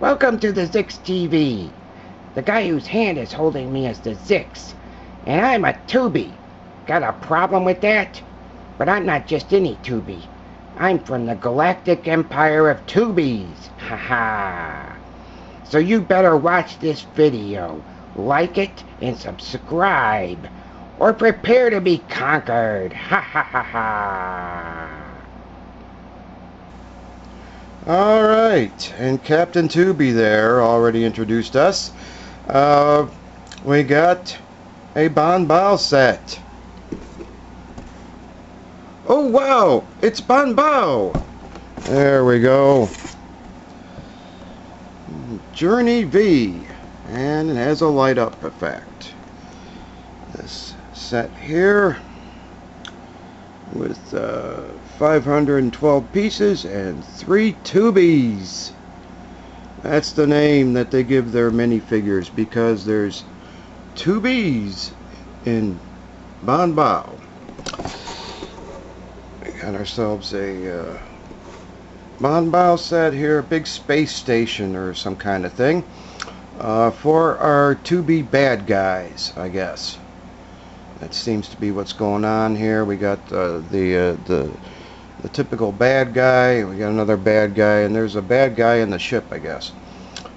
Welcome to the Zix TV. The guy whose hand is holding me is the Zix, and I'm a Tubi. Got a problem with that? But I'm not just any Tubi. I'm from the Galactic Empire of Tubies. Haha. So you better watch this video, like it, and subscribe, or prepare to be conquered. Ha ha ha ha. Alright, and Captain Tubi there already introduced us. We got a BanBao set. Oh wow, it's BanBao! There we go. Journey V, and it has a light up effect. This set here with 512 pieces and 3 Tubies. That's the name that they give their minifigures, because there's Tubies in BanBao. We got ourselves a BanBao set here, a big space station or some kind of thing, for our Tubi bad guys, I guess. That seems to be what's going on here. We got the typical bad guy. We got another bad guy, and there's a bad guy in the ship, I guess.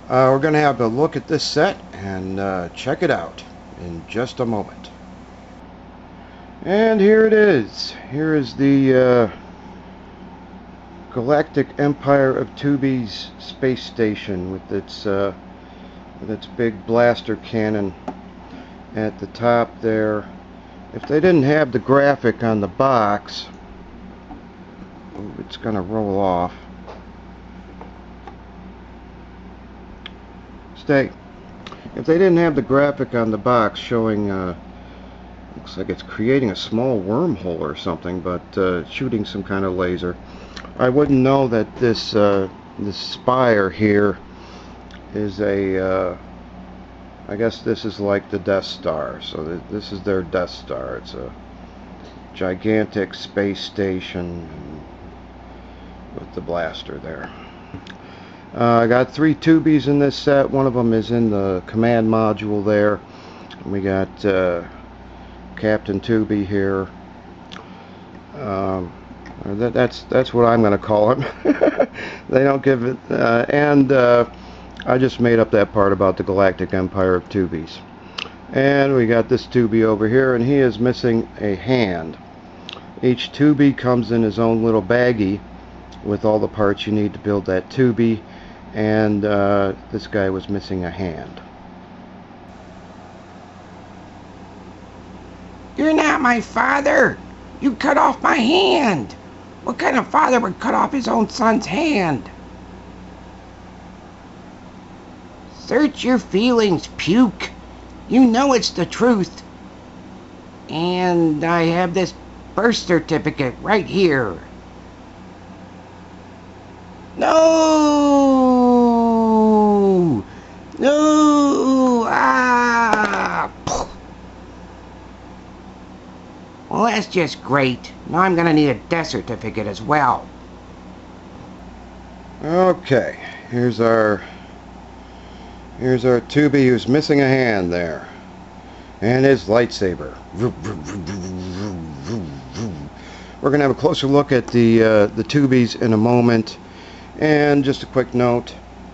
We're going to have a look at this set and check it out in just a moment. And here it is. Here is the Galactic Empire of Tubi's space station with its big blaster cannon at the top there. If they didn't have the graphic on the box, it's going to roll off. Stay. If they didn't have the graphic on the box showing, looks like it's creating a small wormhole or something, but shooting some kind of laser, I wouldn't know that this spire here is a I guess this is like the Death Star. So this is their Death Star. It's a gigantic space station with the blaster there. I got 3 Tubies in this set. One of them is in the command module there. And we got Captain Tubi here. That's what I'm going to call him. They don't give it. I just made up that part about the Galactic Empire of Tubies. And we got this Tubi over here, and he is missing a hand. Each Tubi comes in his own little baggie with all the parts you need to build that Tubi, and this guy was missing a hand. You're not my father! You cut off my hand! What kind of father would cut off his own son's hand? Search your feelings, puke. You know it's the truth. And I have this birth certificate right here. No! No! Ah! Well, that's just great. Now I'm gonna need a death certificate as well. Okay, here's our Tubi who's missing a hand there, and his lightsaber. We're gonna have a closer look at the Tubies in a moment. And just a quick note,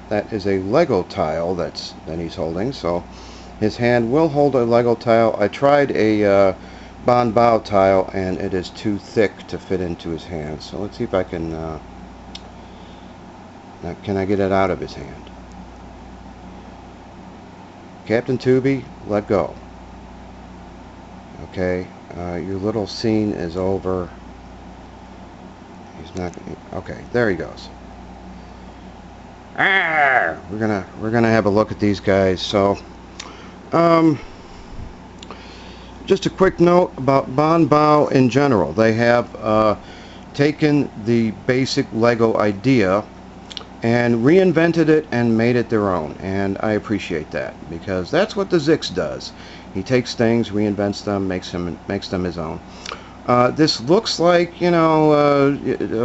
that is a Lego tile that he's holding, so his hand will hold a Lego tile. I tried a BanBao tile, and it is too thick to fit into his hand. So let's see if I can I get it out of his hand. Captain Tubi, let go. Okay, your little scene is over. He's not. Okay, there he goes. Arr! We're gonna have a look at these guys. So, just a quick note about BanBao in general. They have taken the basic Lego idea and reinvented it and made it their own, and I appreciate that, because that's what the Zix does. He takes things, reinvents them, makes them his own. This looks like, you know, a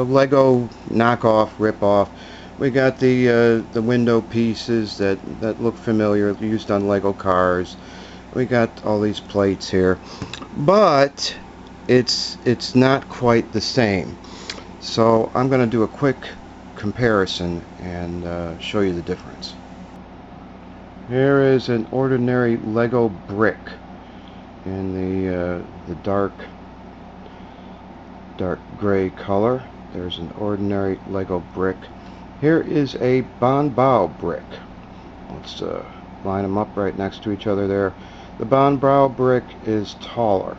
Lego knockoff, rip-off, We got the window pieces that look familiar, used on Lego cars. We got all these plates here, but it's not quite the same. So I'm going to do a quick comparison and show you the difference. Here is an ordinary Lego brick in the dark gray color. There's an ordinary Lego brick. Here is a BanBao brick. Let's line them up right next to each other there. The BanBao brick is taller.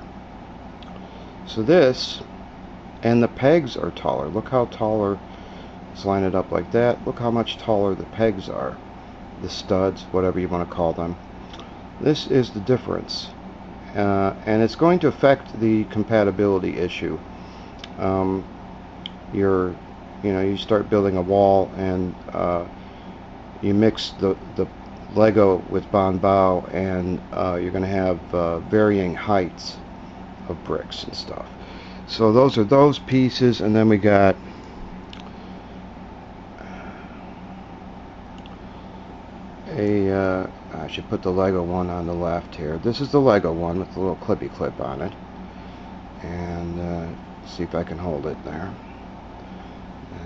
So this, and the pegs are taller. Look how taller. Let's line it up like that. Look how much taller the pegs are. The studs, whatever you want to call them. This is the difference. And it's going to affect the compatibility issue. You start building a wall and you mix the Lego with BanBao, and you're going to have varying heights of bricks and stuff. So those are those pieces, and then we got I should put the Lego one on the left here. This is the Lego one with the little clippy clip on it, and see if I can hold it there.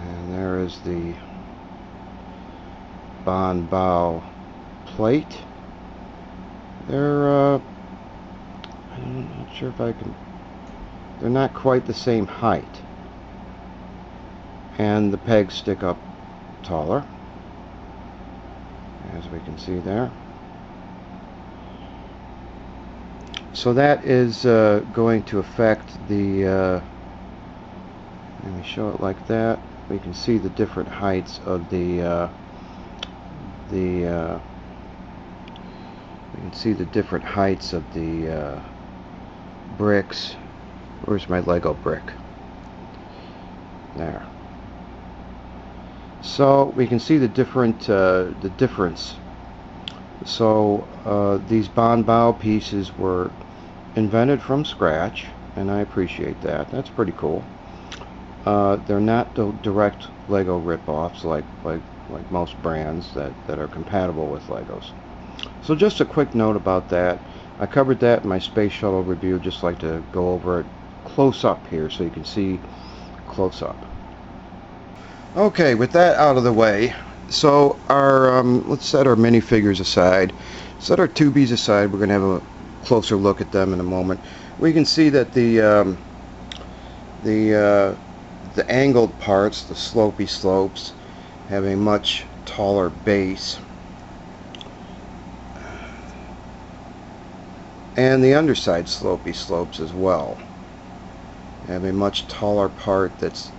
And there is the BanBao plate. I'm not sure if I can. They're not quite the same height, and the pegs stick up taller, as we can see there. So that is going to affect the let me show it like that. We can see the different heights of we can see the different heights of the bricks. Where's my Lego brick? There. So we can see the difference. So these BanBao pieces were invented from scratch, and I appreciate that. That's pretty cool. They're not direct Lego rip-offs like most brands that are compatible with Legos. So just a quick note about that. I covered that in my Space Shuttle review. Just like to go over it close up here so you can see close up. Okay, with that out of the way, so our let's set our minifigures aside. Set our tubies aside. We're going to have a closer look at them in a moment. We can see that the angled parts, the slopey slopes, have a much taller base, and the underside slopey slopes as well have a much taller part that's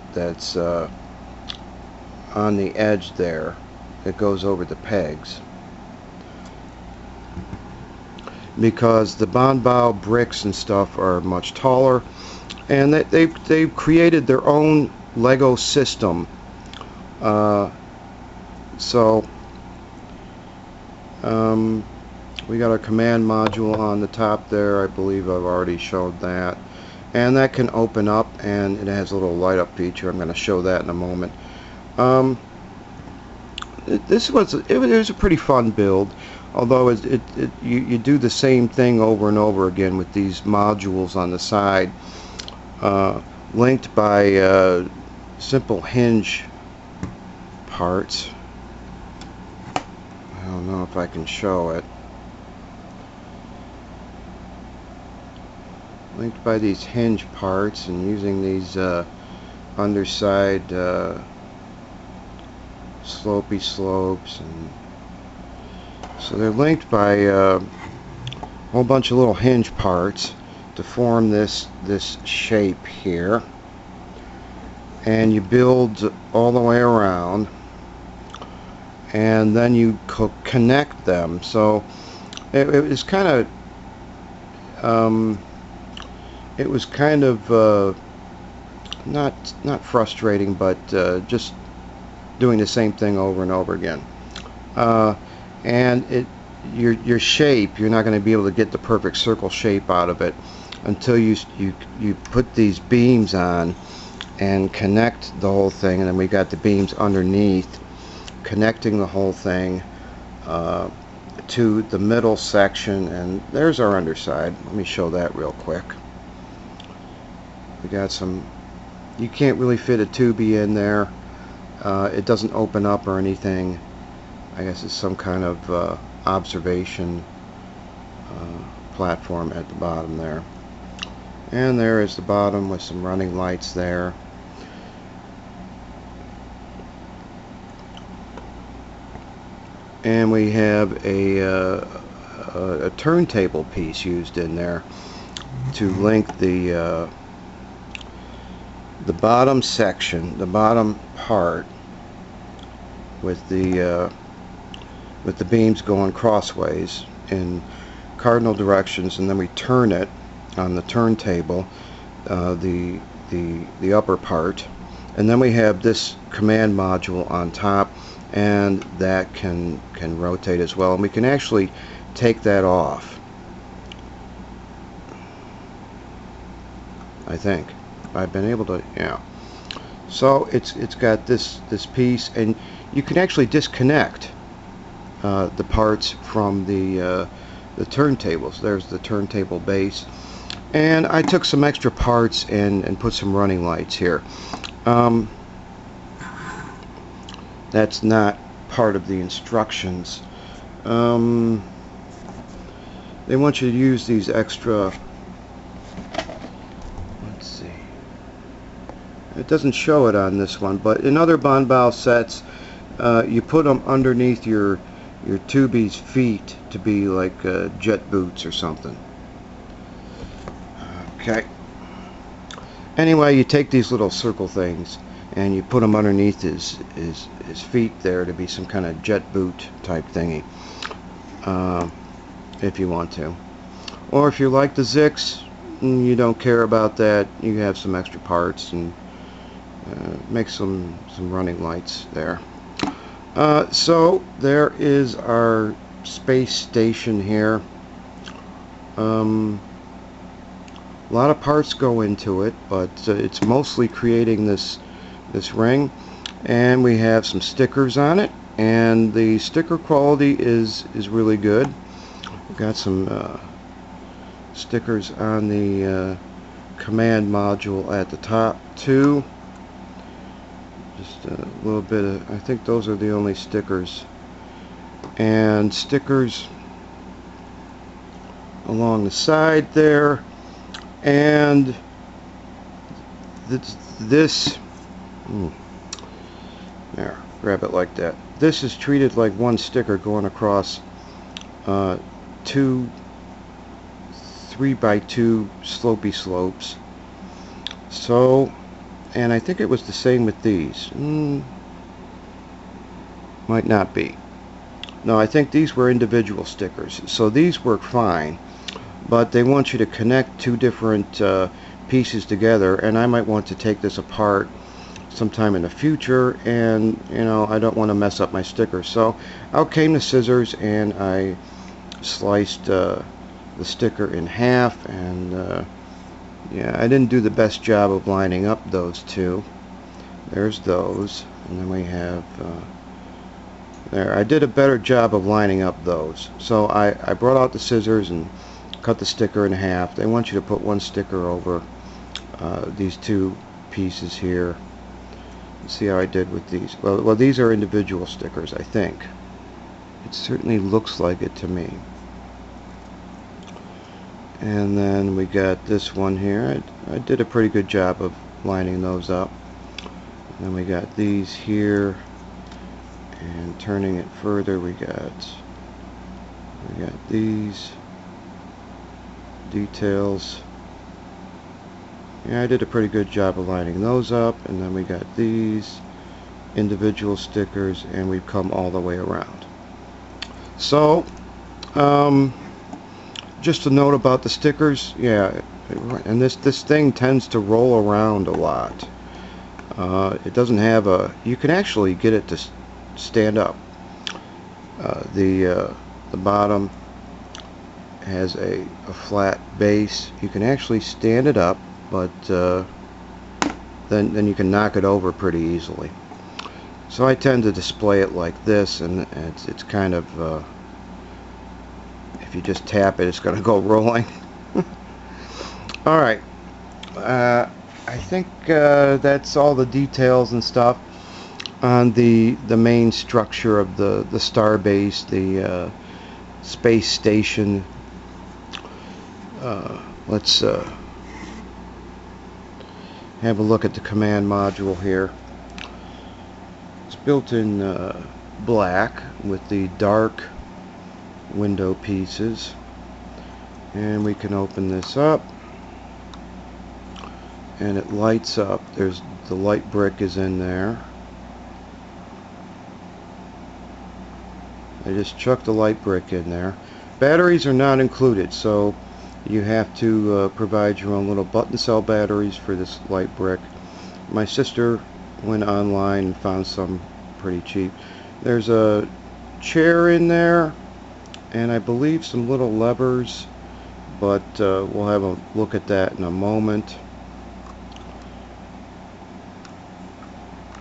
on the edge there that goes over the pegs, because the BanBao bricks and stuff are much taller, and they've created their own Lego system. We got our command module on the top there. I believe I've already showed that, and that can open up, and it has a little light up feature. I'm going to show that in a moment. It was a pretty fun build, although you do the same thing over and over again with these modules on the side, linked by simple hinge parts. I don't know if I can show it. Linked by these hinge parts, and using these underside slopey slopes, and so they're linked by a whole bunch of little hinge parts to form this shape here, and you build all the way around, and then you connect them. So it was kind of not frustrating, but just doing the same thing over and over again. And your shape, you're not going to be able to get the perfect circle shape out of it until you put these beams on and connect the whole thing. And then we got the beams underneath, connecting the whole thing to the middle section, and there's our underside. Let me show that real quick. We got some, you can't really fit a tubey in there. It doesn't open up or anything. I guess it's some kind of observation platform at the bottom there. And there is the bottom with some running lights there. And we have a turntable piece used in there to link the bottom section, the bottom part, with the beams going crossways in cardinal directions, and then we turn it on the turntable, the upper part, and then we have this command module on top, and that can rotate as well, and we can actually take that off. I think I've been able to, yeah. So it's got this piece, and you can actually disconnect the parts from the turntables. There's the turntable base, and I took some extra parts and put some running lights here. That's not part of the instructions. They want you to use these extra, let's see, it doesn't show it on this one, but in other BanBao sets you put them underneath your tubey's feet to be like jet boots or something. Okay. Anyway, you take these little circle things and you put them underneath his feet there to be some kind of jet boot type thingy, if you want to. Or if you like the Zix and you don't care about that, you have some extra parts and make some running lights there. So there is our space station here. A lot of parts go into it, but it's mostly creating this ring, and we have some stickers on it, and the sticker quality is really good. We've got some stickers on the command module at the top too. Just a little bit of, I think those are the only stickers, and stickers along the side there, and this there, grab it like that. This is treated like one sticker going across two 3x2 slopey slopes. So, and I think it was the same with these. Might not be. No, I think these were individual stickers. So these work fine, but they want you to connect two different pieces together, and I might want to take this apart sometime in the future, and you know, I don't want to mess up my sticker. So out came the scissors, and I sliced the sticker in half, and yeah, I didn't do the best job of lining up those two. There's those, and then we have there. I did a better job of lining up those. So I brought out the scissors and cut the sticker in half. They want you to put one sticker over these two pieces here. Let's see how I did with these. Well, these are individual stickers, I think. It certainly looks like it to me. And then we got this one here. I did a pretty good job of lining those up. And then we got these here, and turning it further, we got these details. Yeah, I did a pretty good job of lining those up. And then we got these individual stickers, and we've come all the way around. So just a note about the stickers, yeah, and this thing tends to roll around a lot. It doesn't have a, you can actually get it to stand up. The bottom has a flat base. You can actually stand it up, but then you can knock it over pretty easily. So I tend to display it like this, and it's kind of, if you just tap it, it's going to go rolling. Alright, I think that's all the details and stuff on the main structure of the starbase, the space station. Let's have a look at the command module here. It's built in black with the dark window pieces, and we can open this up and it lights up. There's the light brick is in there. I just chucked the light brick in there. Batteries are not included, so you have to provide your own little button cell batteries for this light brick. My sister went online and found some pretty cheap. There's a chair in there, and I believe some little levers, but we'll have a look at that in a moment.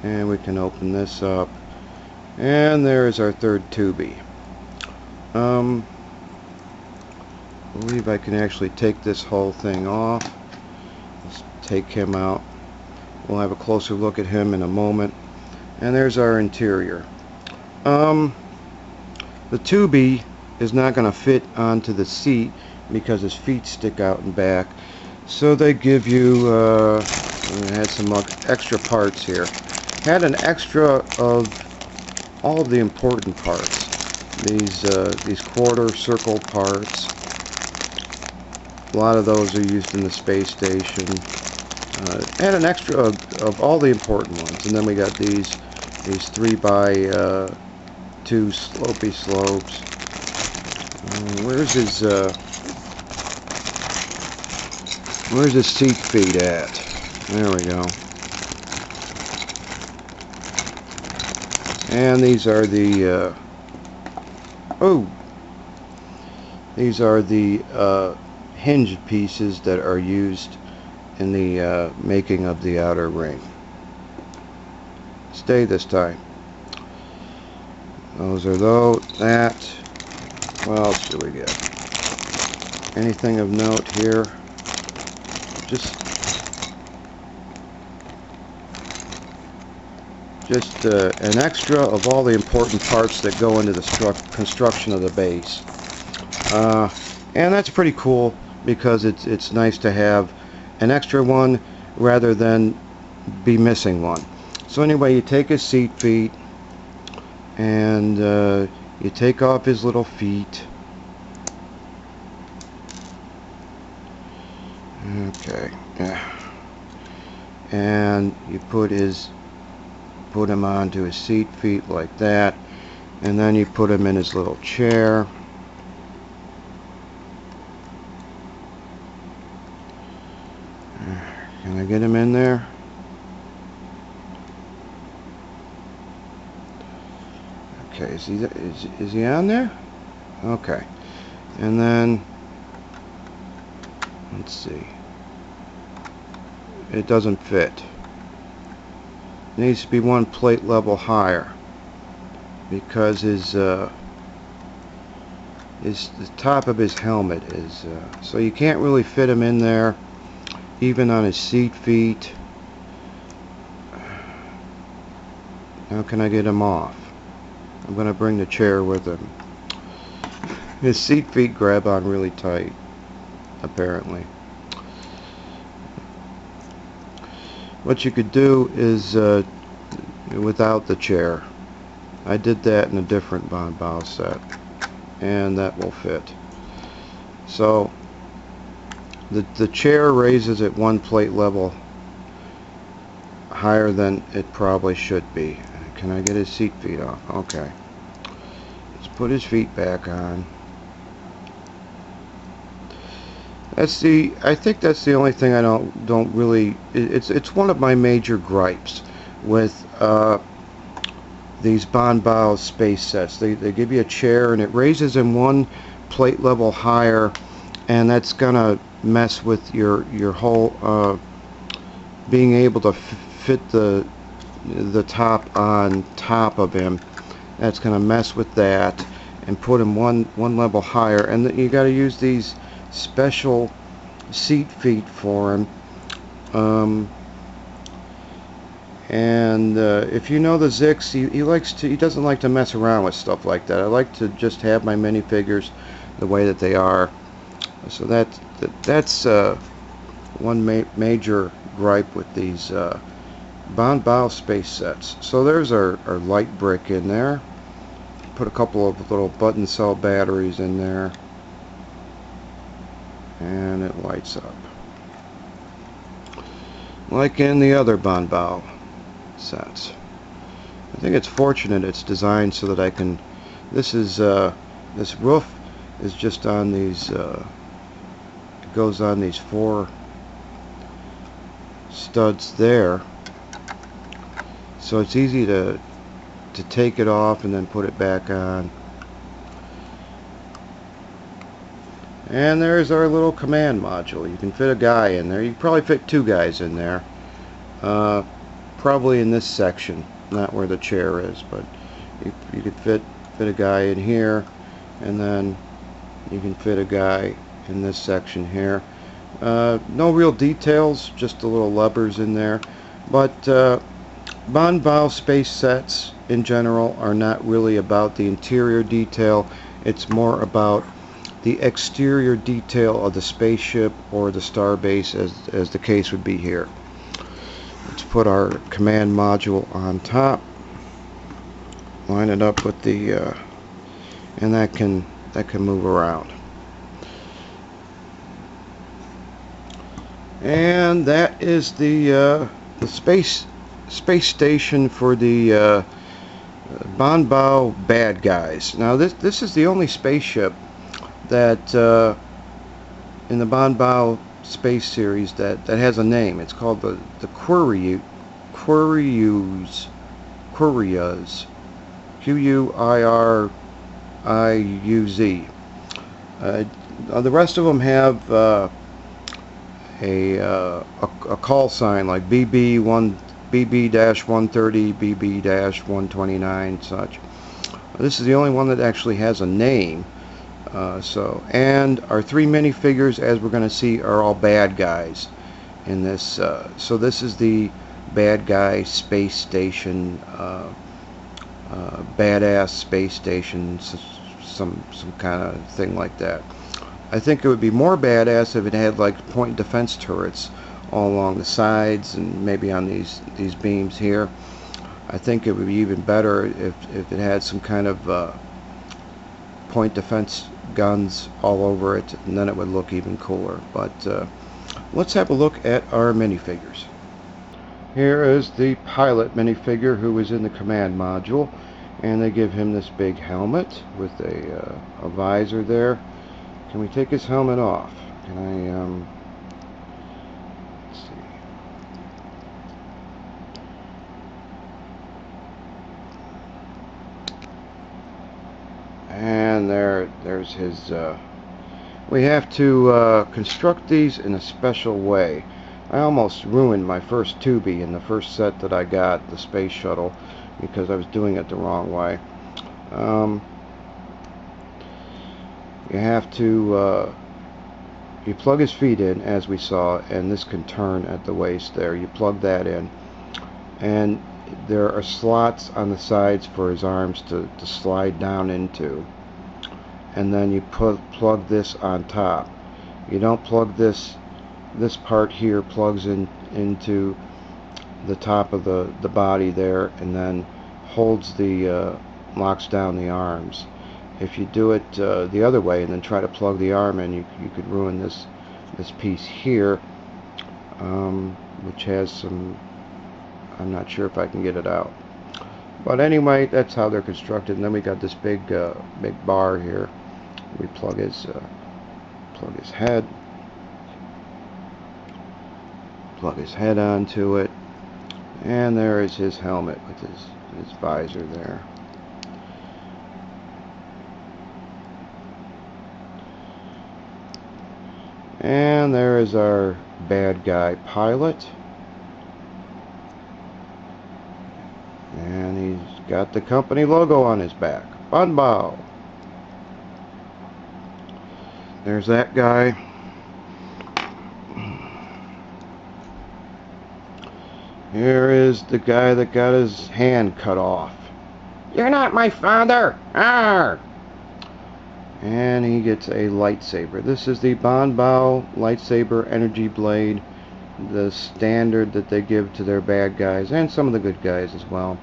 And we can open this up, and there's our third tubie. I believe I can actually take this whole thing off. Let's take him out. We'll have a closer look at him in a moment. And there's our interior. The tubie is not going to fit onto the seat because his feet stick out and back. So they give you, had some extra parts here. Had an extra of all of the important parts. These quarter circle parts. A lot of those are used in the space station. And an extra of all the important ones. And then we got these 3x2 slopey slopes. Where's his seat feet at? There we go. And these are the hinged pieces that are used in the making of the outer ring. Stay this time. Those are that. What else do we get? Anything of note here? Just an extra of all the important parts that go into the construction of the base. And that's pretty cool because it's nice to have an extra one rather than be missing one. So anyway, you take his seat feet and you take off his little feet. Okay, yeah. And you put him onto his seat feet like that, and then you put him in his little chair. Can I get him in there? Okay, is he on there? Okay, and then let's see. It doesn't fit. It needs to be one plate level higher because the top of his helmet is so you can't really fit him in there, even on his seat feet. How can I get him off? I'm going to bring the chair with him. His seat feet grab on really tight, apparently. What you could do is without the chair. I did that in a different BanBao set, and that will fit. So the chair raises at one plate level higher than it probably should be. Can I get his seat feet off? Okay. Let's put his feet back on. I think that's the only thing I don't really. It's one of my major gripes with these BanBao Space sets. They give you a chair and it raises him one plate level higher, and that's gonna mess with your whole being able to fit the the top on top of him. That's going to mess with that and put him one level higher. And you got to use these special seat feet for him. If you know the Zix, he doesn't like to mess around with stuff like that. I like to just have my minifigures the way that they are. So that's one major gripe with these BanBao Space sets. So there's our light brick in there. Put a couple of little button cell batteries in there, and it lights up like in the other BanBao sets. I think it's fortunate it's designed so that I can. This roof is just on these. It goes on these 4 studs there, so it's easy to take it off and then put it back on. And there's our little command module. You can fit a guy in there. You can probably fit 2 guys in there. Probably in this section, not where the chair is, but you could fit a guy in here, and then you can fit a guy in this section here. No real details, just the little levers in there. But BanBao Space sets in general are not really about the interior detail. It's more about the exterior detail of the spaceship or the starbase, as the case would be here. Let's put our command module on top, line it up with the and that can move around. And that is the space station for the BanBao bad guys. Now this is the only spaceship that in the BanBao Space series that has a name. It's called the Quiriuz. Quiriuz. Q-U-I-R-I-U-Z. The rest of them have a call sign like BB1, BB-130, BB-129, such. This is the only one that actually has a name. And our 3 minifigures, as we're going to see, are all bad guys in this. So this is the bad guy space station, badass space station, some kind of thing like that. I think it would be more badass if it had like point defense turrets all along the sides and maybe on these beams here. I think it would be even better if it had some kind of point defense guns all over it, and then it would look even cooler. But let's have a look at our minifigures. Here is the pilot minifigure who is in the command module, and they give him this big helmet with a visor there. Can we take his helmet off? Can I let's see. And there's his we have to construct these in a special way. I almost ruined my first Tubi in the first set that I got, the space shuttle, because I was doing it the wrong way. You have to you plug his feet in, as we saw, and this can turn at the waist there. You plug that in, and there are slots on the sides for his arms to slide down into, and then you plug this on top. You don't plug this part here plugs into the top of the body there, and then holds locks down the arms. If you do it the other way and then try to plug the arm in, you could ruin this piece here, which has some, I'm not sure if I can get it out. But anyway, that's how they're constructed. And then we got this big bar here. We plug his head onto it, and there is his helmet with his visor there. And there is our bad guy pilot. got the company logo on his back. BanBao. There's that guy. Here is the guy that got his hand cut off. You're not my father! Arr! And he gets a lightsaber. This is the BanBao lightsaber energy blade, the standard that they give to their bad guys and some of the good guys as well.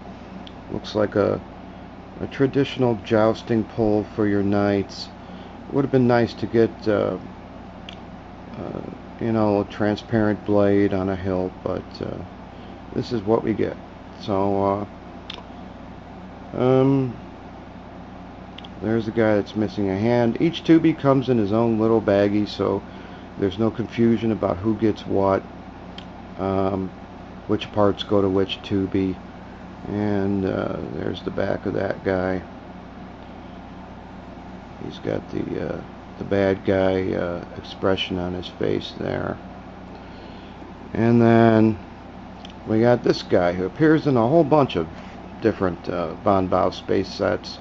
Looks like a traditional jousting pole for your knights. Would have been nice to get you know, a transparent blade on a hilt, but this is what we get. So there's the guy that's missing a hand. Each Tubi comes in his own little baggie, so there's no confusion about who gets what, which parts go to which Tubi. And there's the back of that guy. He's got the bad guy expression on his face there. And then we got this guy who appears in a whole bunch of different BanBao Space sets.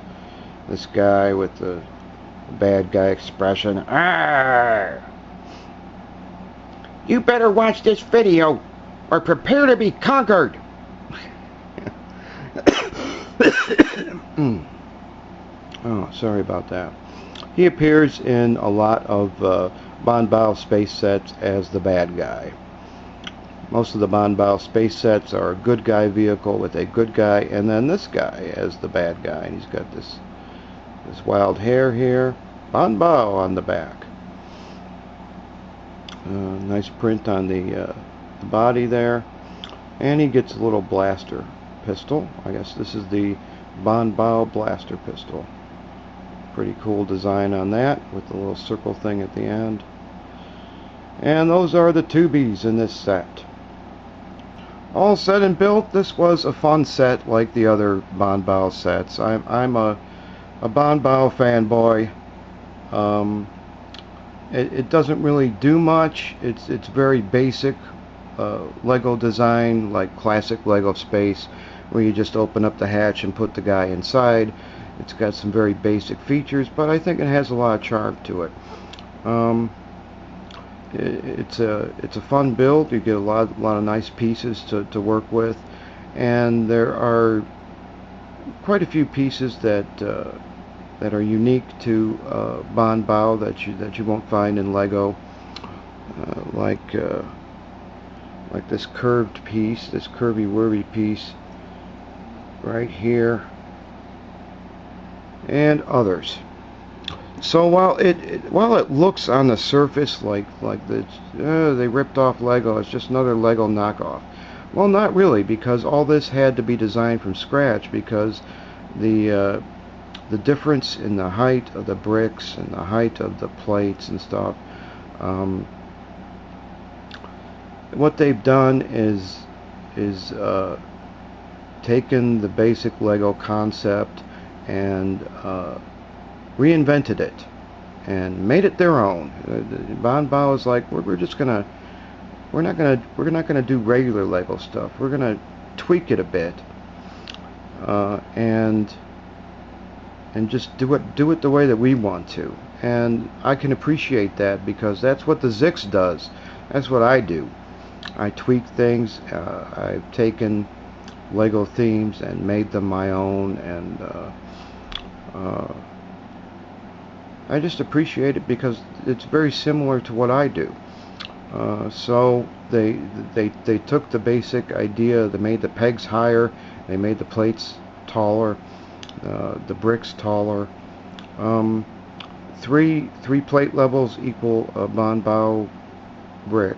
This guy with the bad guy expression. Arr! You better watch this video or prepare to be conquered. Oh, sorry about that. He appears in a lot of BanBao Space sets as the bad guy. Most of the BanBao Space sets are a good guy vehicle with a good guy, and then this guy as the bad guy. And he's got this wild hair here. BanBao on the back. Nice print on the body there. And he gets a little blaster pistol. I guess this is the BanBao blaster pistol. Pretty cool design on that with the little circle thing at the end. And those are the Tubis in this set. All said and built, this was a fun set like the other BanBao sets. I'm a BanBao fanboy. It doesn't really do much. It's very basic Lego design, like classic Lego Space, where you just open up the hatch and put the guy inside. It's got some very basic features, but I think it has a lot of charm to it. It's a fun build. You get a lot of nice pieces to work with, and there are quite a few pieces that are unique to BanBao that you won't find in Lego, like this curved piece, this curvy-wurvy piece right here, and others. So while it looks on the surface like they ripped off Lego, it's just another Lego knockoff. Well, not really, because all this had to be designed from scratch, because the difference in the height of the bricks and the height of the plates and stuff. What they've done is taken the basic Lego concept and reinvented it and made it their own. BanBao is like, we're not gonna do regular Lego stuff. We're gonna tweak it a bit and just do it the way that we want to. And I can appreciate that, because that's what the Zix does. That's what I do. I tweak things. I've taken Lego themes and made them my own, and I just appreciate it because it's very similar to what I do. So they took the basic idea. They made the pegs higher. They made the plates taller, the bricks taller. Three plate levels equal a BanBao brick.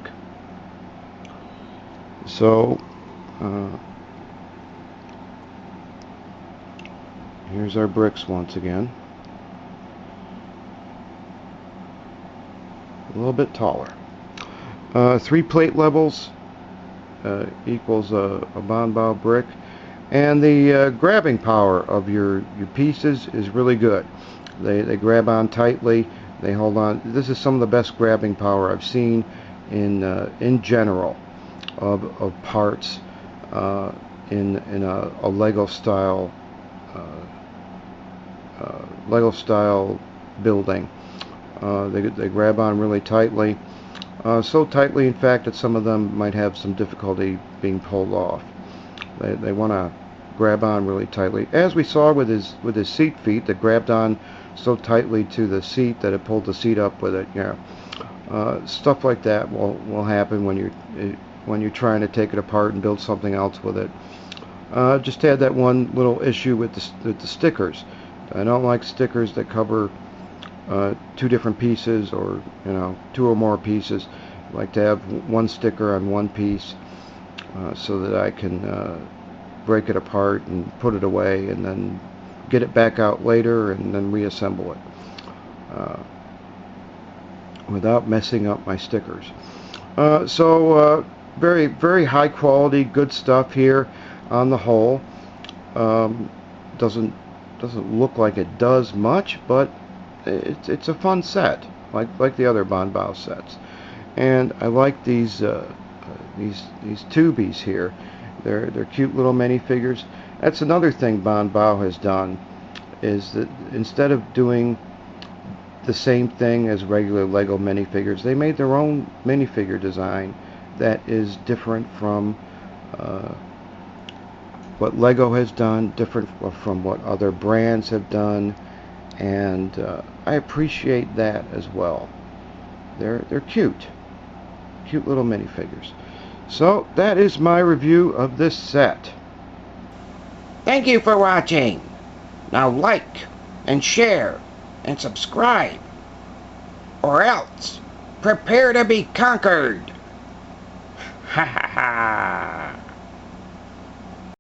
So here's our bricks once again. A little bit taller. 3 plate levels equals a BanBao brick, and the grabbing power of your pieces is really good. They grab on tightly. They hold on. This is some of the best grabbing power I've seen in general of parts in a Lego style Lego style building. They grab on really tightly, so tightly in fact that some of them might have some difficulty being pulled off. They want to grab on really tightly, as we saw with his seat feet that grabbed on so tightly to the seat that it pulled the seat up with it. Stuff like that will happen when you're trying to take it apart and build something else with it. Just had that one little issue with the stickers. I don't like stickers that cover two different pieces, or two or more pieces. I like to have one sticker on one piece, so that I can break it apart and put it away and then get it back out later and then reassemble it without messing up my stickers. So very, very high quality, good stuff here on the whole. Doesn't look like it does much, but it's a fun set, like the other BanBao sets. And I like these tubies here. They're cute little minifigures. That's another thing BanBao has done, is that instead of doing the same thing as regular Lego minifigures, they made their own minifigure design that is different from what Lego has done, different from what other brands have done, and I appreciate that as well. They're cute little minifigures. So that is my review of this set. Thank you for watching. Now like and share and subscribe, or else prepare to be conquered. Ha ha.